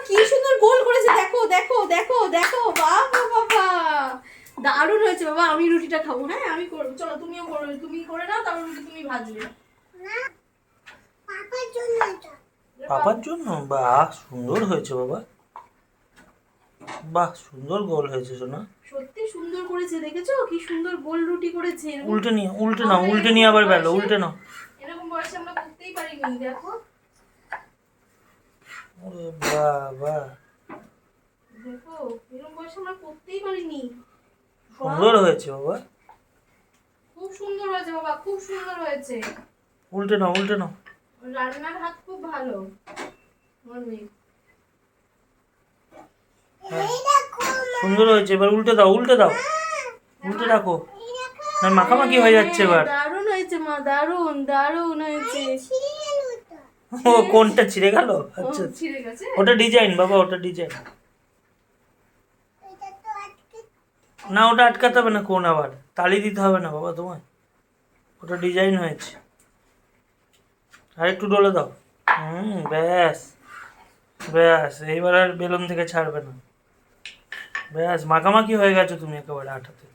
কি সুন্দর গোল করেছে, দেখো দেখো দেখো দেখো, বাবা বাবা দারুণ হয়েছে বাবা। আমি রুটিটা খাবো, হ্যাঁ আমি করবো, চলো তুমিও করো, তুমি করে নাও, তারপর রুটি তুমি ভাজবে। পাপার জন্য? বাহ সুন্দর হয়েছে বাবা, বাহ সুন্দর গোল হয়েছে সোনা। সত্যি সুন্দর করেছে, দেখেছো কি সুন্দর গোল রুটি করেছে। উল্টে নাও, উল্টে নিয়ে আবার বেলো, উল্টে নাও। এরকম বয়সে আমরা করতেই পারিনি, দেখো ওরে বাবা, দেখো এরকম বয়সে আমরা করতেই পারিনি। সুন্দর হয়েছে বাবা, খুব সুন্দর হয়েছে বাবা, খুব সুন্দর হয়েছে। উল্টে নাও, উল্টে নাও। রান্নার হাত খুব ভালো আমার মেয়ে। সুন্দর হয়েছে, এবার উল্টে দাও, উল্টে দাও, উল্টে রাখো, না মাখামাখি হয়ে যাচ্ছে এবার। দারুণ হয়েছে মা, দারুণ দারুণ হয়েছে। ও কোনটা ছিঁড়ে গেল? আচ্ছা ছিঁড়ে গেছে। ওটা ডিজাইন বাবা, ওটা ডিজাইন না, ওটা আটকাতে হবে না, কোন আবার তালি দিতে হবে না বাবা তোমায়, ওটা ডিজাইন হয়েছে। আর একটু ডলে দাও, ব্যাস ব্যাস, এইবার আর বেলুন থেকে ছাড়বে না, ব্যাস মাখামাখি হয়ে গেছো তুমি একেবারে আঠাতে।